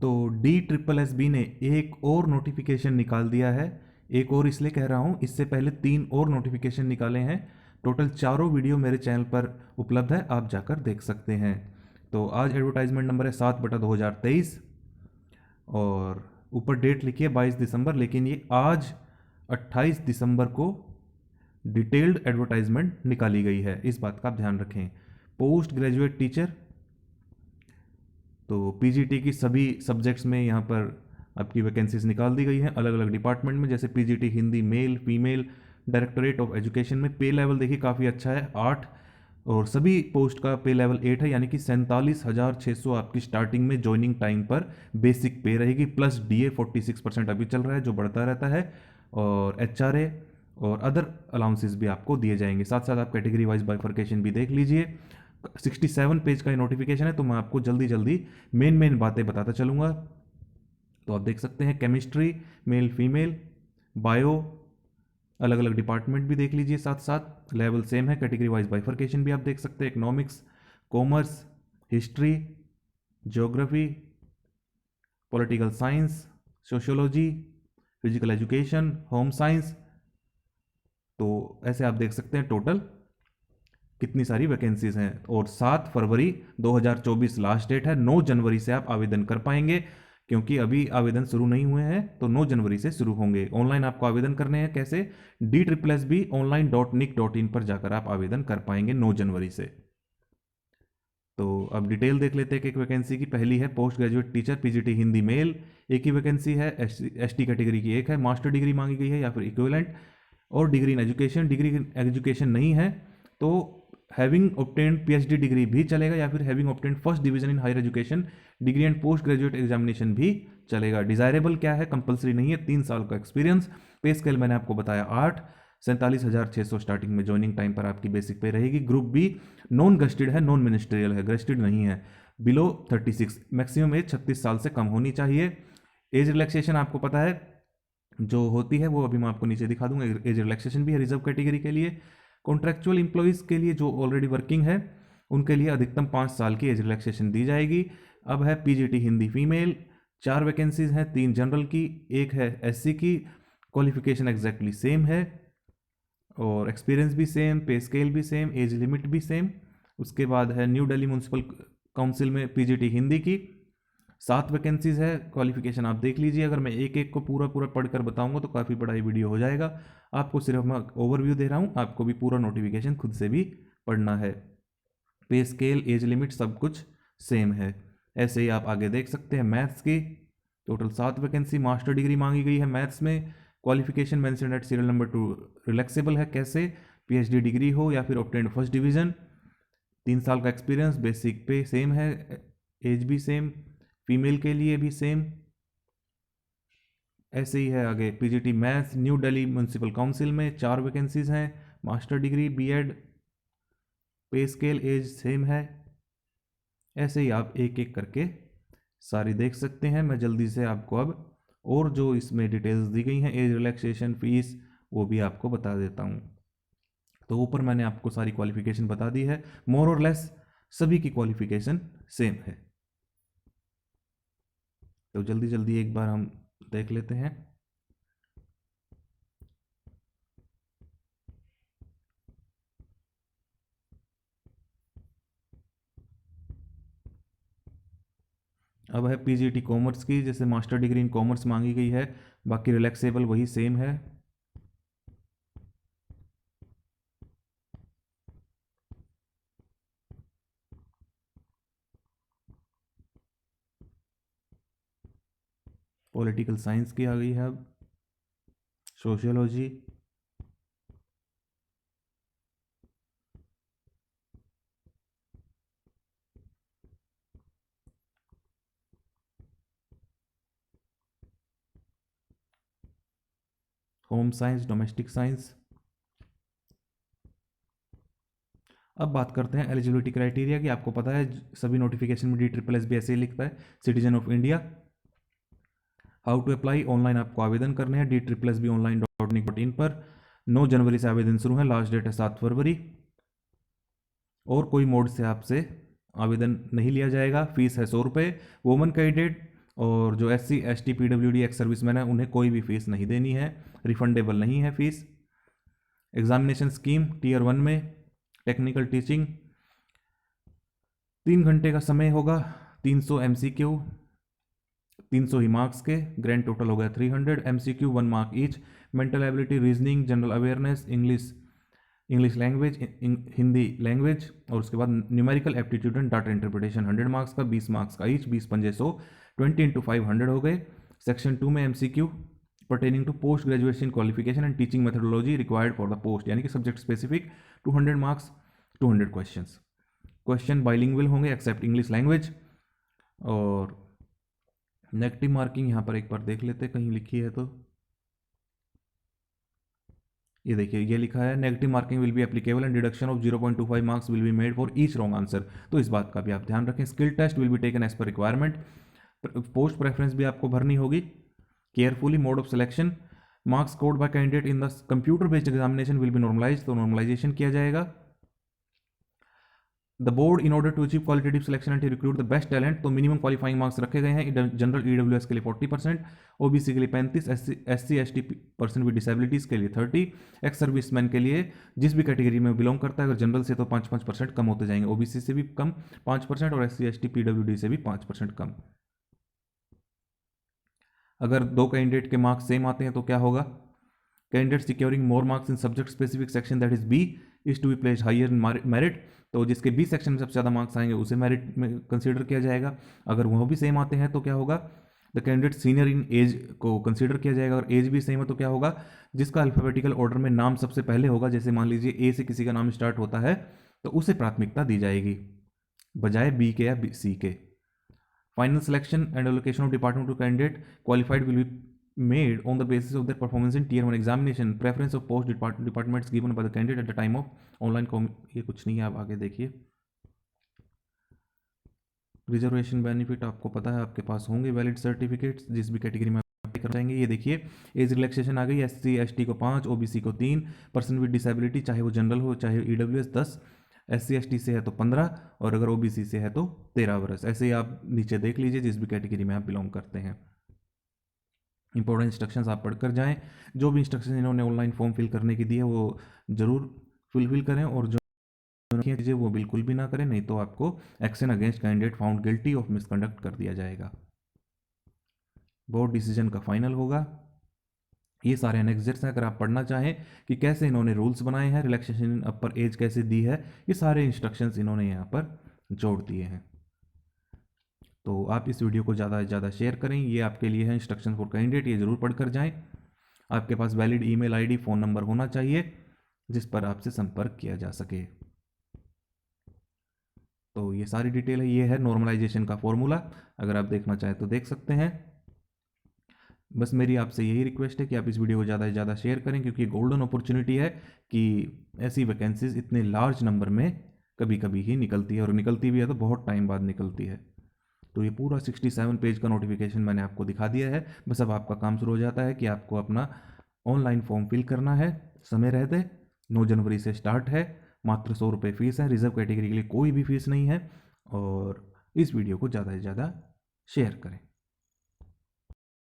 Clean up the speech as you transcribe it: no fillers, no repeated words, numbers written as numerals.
तो DSSB ने एक और नोटिफिकेशन निकाल दिया है। एक और इसलिए कह रहा हूँ, इससे पहले 3 और नोटिफिकेशन निकाले हैं। टोटल 4 वीडियो मेरे चैनल पर उपलब्ध है, आप जाकर देख सकते हैं। तो आज एडवर्टाइजमेंट नंबर है 7/2023 और ऊपर डेट लिखी है 22 दिसंबर, लेकिन ये आज 28 दिसंबर को डिटेल्ड एडवर्टाइजमेंट निकाली गई है, इस बात का आप ध्यान रखें। पोस्ट ग्रेजुएट टीचर, तो पीजीटी की सभी सब्जेक्ट्स में यहाँ पर आपकी वैकेंसीज निकाल दी गई हैं अलग अलग डिपार्टमेंट में, जैसे PGT Hindi male female. Directorate of education में पे लेवल देखिए काफ़ी अच्छा है 8, और सभी पोस्ट का पे लेवल 8 है, यानी कि 47,600 आपकी स्टार्टिंग में ज्वाइनिंग टाइम पर बेसिक पे रहेगी, प्लस डीए 46% अभी चल रहा है जो बढ़ता रहता है, और एचआरए और अदर अलाउंसेस भी आपको दिए जाएंगे। साथ साथ आप कैटेगरी वाइज बाइफर्केशन भी देख लीजिए। 67 पेज का ये नोटिफिकेशन है, तो मैं आपको जल्दी जल्दी मेन बातें बताता चलूँगा। तो आप देख सकते हैं केमिस्ट्री मेल फीमेल, बायो अलग अलग डिपार्टमेंट भी देख लीजिए, साथ साथ लेवल सेम है। कैटेगरी वाइज बाइफर्केशन भी आप देख सकते हैं, economics, commerce, history, geography, political science, sociology, physical education, home science. तो ऐसे आप देख सकते हैं टोटल कितनी सारी वैकेंसीज हैं। और 7 फरवरी 2024 लास्ट डेट है, 9 जनवरी से आप आवेदन कर पाएंगे, क्योंकि अभी आवेदन शुरू नहीं हुए हैं, तो 9 जनवरी से शुरू होंगे। ऑनलाइन आपको आवेदन करने हैं कैसे, DSSB online.nic.in पर जाकर आप आवेदन कर पाएंगे 9 जनवरी से। तो अब डिटेल देख लेते हैं कि एक वैकेंसी की। पहली है post graduate teacher PGT Hindi male, एक ही वैकेंसी है। एसटी कैटेगरी की एक है, मास्टर डिग्री मांगी गई है या फिर इक्विवेलेंट, और degree in education. Degree in education नहीं है तो हैविंग ऑब्टेन्ड पीएचडी डिग्री भी चलेगा, या फिर having obtained first division in higher education degree and post graduate examination भी चलेगा। डिजायरेबल क्या है, कंपलसरी नहीं है, 3 साल का एक्सपीरियंस। पे स्केल मैंने आपको बताया 8, 47,600 स्टार्टिंग में ज्वाइनिंग टाइम पर आपकी बेसिक पे रहेगी। ग्रुप बी नॉन गस्टेड है, नॉन मिनिस्ट्रियल है, गस्टेड नहीं है। बिलो 36, मैक्सिमम एज 36 साल से कम होनी चाहिए। एज रिलैक्सेशन आपको पता है जो होती है, वो अभी मैं आपको नीचे दिखा दूंगा। एज रिलैक्सेशन भी है रिजर्व कैटेगरी के लिए। कॉन्ट्रैक्चुअल एम्प्लॉयज़ के लिए जो ऑलरेडी वर्किंग है उनके लिए अधिकतम 5 साल की एज रिलैक्सेशन दी जाएगी। अब है पीजीटी हिंदी फीमेल, 4 वैकेंसीज हैं, 3 जनरल की, एक है एससी की। क्वालिफिकेशन एग्जैक्टली सेम है और एक्सपीरियंस भी सेम, पे स्केल भी सेम, एज लिमिट भी सेम। उसके बाद है न्यू दिल्ली म्यूनसिपल काउंसिल में पीजीटी हिंदी की 7 वैकेंसीज है। क्वालिफिकेशन आप देख लीजिए, अगर मैं एक एक को पूरा पूरा पढ़कर बताऊंगा तो काफ़ी बड़ा ही वीडियो हो जाएगा। आपको सिर्फ मैं ओवरव्यू दे रहा हूँ, आपको भी पूरा नोटिफिकेशन खुद से भी पढ़ना है। पे स्केल, एज लिमिट सब कुछ सेम है। ऐसे ही आप आगे देख सकते हैं मैथ्स की टोटल 7 वैकेंसी। मास्टर डिग्री मांगी गई है मैथ्स में। Qualification mentioned at serial number 2 relaxable है, कैसे, पीएचडी डिग्री हो या फिर ऑब्टेन्ड फर्स्ट डिवीजन, 3 साल का एक्सपीरियंस, बेसिक पे सेम है, एज भी सेम, फीमेल के लिए भी सेम। ऐसे ही है आगे PGT maths new Delhi municipal council में 4 वैकेंसीज हैं। Master degree, BEd, pay scale, age same है। ऐसे ही आप एक एक करके सारी देख सकते हैं। मैं जल्दी से आपको अब और जो इसमें डिटेल्स दी गई हैं, एज रिलैक्सेशन, फीस, वो भी आपको बता देता हूँ। तो ऊपर मैंने आपको सारी क्वालिफिकेशन बता दी है, मोर और लेस सभी की क्वालिफिकेशन सेम है। तो जल्दी जल्दी एक बार हम देख लेते हैं। अब है पीजीटी कॉमर्स की, जैसे मास्टर डिग्री इन कॉमर्स मांगी गई है, बाकी रिलैक्सेबल वही सेम है। पॉलिटिकल साइंस की आ गई है, अब sociology, home science, domestic science. अब बात करते हैं एलिजिबिलिटी क्राइटेरिया की। आपको पता है सभी नोटिफिकेशन में DSSB भी ऐसे ही लिखता है, citizen of India. How to apply, online आपको आवेदन करने हैं DSSB online.nic.in पर। 9 जनवरी से आवेदन शुरू है, लास्ट डेट है 7 फरवरी। और कोई मोड से आपसे आवेदन नहीं लिया जाएगा। फीस है 100 रुपये। वुमेन कैंडिडेट और जो SC ST PWD ex serviceman है उन्हें कोई भी फीस नहीं देनी है, रिफंडेबल नहीं है फीस। एग्जामिनेशन स्कीम टीयर 1 में टेक्निकल टीचिंग 3 घंटे का समय होगा, 300 MCQ, 300 ही मार्क्स के, ग्रैंड टोटल हो गया 300, MCQ 1 mark each, mental ability, reasoning, general awareness, English language, Hindi language, और उसके बाद numerical aptitude and data interpretation 100 marks का, 20 मार्क्स का ईच, 20 पंजे 100, 20 × 500 हो गए। सेक्शन 2 में MCQ pertaining to post graduation qualification and teaching methodology required for the post, यानी कि subject specific 200 marks, 200 questions. Question bilingual होंगे एक्सेप्ट इंग्लिश लैंग्वेज। और नेगेटिव मार्किंग यहाँ पर एक बार देख लेते कहीं लिखी है तो, ये देखिए ये लिखा है negative marking will be applicable and deduction of 0.25 marks will be made for each wrong answer, तो इस बात का भी आप ध्यान रखें। Skill test will be taken as per requirement, post preference भी आपको भरनी होगी carefully. Mode of selection, marks scored by candidate in the computer based examination will be normalise, तो नॉर्मलाइजेशन किया जाएगा। The board in order to achieve qualitative selection and recruit the best talent, तो minimum qualifying marks रखे गए हैं। General EWS के लिए 40%, OBC के लिए 35, SC ST person with disabilities के लिए 30, एक्स सर्विसमैन के लिए जिस भी कैटेगरी में बिलोंग करता है, अगर जनरल से तो 5% कम होते जाएंगे, OBC से भी कम 5% और SC ST PWD से भी 5% कम। अगर दो कैंडिडेट के मार्क्स सेम आते हैं तो क्या होगा? Candidate securing more marks in subject specific section that is b is to be placed higher in merit, तो जिसके बी सेक्शन में सबसे ज़्यादा मार्क्स आएंगे उसे मेरिट में कंसीडर किया जाएगा। अगर वह भी सेम आते हैं तो क्या होगा? The candidate senior in age को कंसीडर किया जाएगा। अगर एज भी सेम है तो क्या होगा? जिसका अल्फाबेटिकल ऑर्डर में नाम सबसे पहले होगा, जैसे मान लीजिए ए से किसी का नाम स्टार्ट होता है तो उसे प्राथमिकता दी जाएगी बजाय बी के या सी के। Final selection and allocation of department to candidate qualified will be made on the basis of their performance in tier 1 examination, preference of post departments given by the candidate at the time of online ये कुछ नहीं है, आप आगे देखिए। Reservation benefit आपको पता है आपके पास होंगे वैलिड सर्टिफिकेट्स जिस भी कैटेगरी में अप्लाई कर जाएंगे। ये देखिए एज रिलैक्सेशन आ गई, SC ST को 5, OBC को 3, पर्सन विद डिसेबिलिटी चाहे वो जनरल हो चाहे EWS 10, SC ST से है तो 15 और अगर OBC से है तो 13 वर्ष। ऐसे ही आप नीचे देख लीजिए जिस भी कैटेगरी में आप बिलोंग करते हैं। इंपॉर्टेंट इंस्ट्रक्शंस आप पढ़कर जाएं, जो भी इंस्ट्रक्शन इन्होंने ऑनलाइन फॉर्म फिल करने की दी है वो जरूर फुलफिल करें और जो चीज़ें वो बिल्कुल भी ना करें, नहीं तो आपको action against candidate found guilty of misconduct कर दिया जाएगा। बोर्ड डिसीजन का फाइनल होगा। ये सारे एनेक्सर्स हैं, अगर आप पढ़ना चाहें कि कैसे इन्होंने रूल्स बनाए हैं, रिलैक्सेशन अपर एज कैसे दी है, ये सारे इंस्ट्रक्शंस इन्होंने यहाँ पर जोड़ दिए हैं। तो आप इस वीडियो को ज़्यादा से ज़्यादा शेयर करें, ये आपके लिए है इंस्ट्रक्शन फॉर कैंडिडेट, ये ज़रूर पढ़कर जाएं। आपके पास valid email ID phone number होना चाहिए जिस पर आपसे संपर्क किया जा सके। तो ये सारी डिटेल है, ये है नॉर्मलाइजेशन का फॉर्मूला, अगर आप देखना चाहें तो देख सकते हैं। बस मेरी आपसे यही रिक्वेस्ट है कि आप इस वीडियो को ज़्यादा से ज़्यादा शेयर करें, क्योंकि गोल्डन अपॉर्चुनिटी है कि ऐसी वैकेंसीज इतने लार्ज नंबर में कभी कभी ही निकलती है, और निकलती भी है तो बहुत टाइम बाद निकलती है। तो ये पूरा 67 पेज का नोटिफिकेशन मैंने आपको दिखा दिया है। बस अब आपका काम शुरू हो जाता है कि आपको अपना ऑनलाइन फॉर्म फिल करना है समय रहते। 9 जनवरी से स्टार्ट है, मात्र 100 रुपये फीस है, रिजर्व कैटेगरी के लिए कोई भी फीस नहीं है। और इस वीडियो को ज़्यादा से ज़्यादा शेयर करें।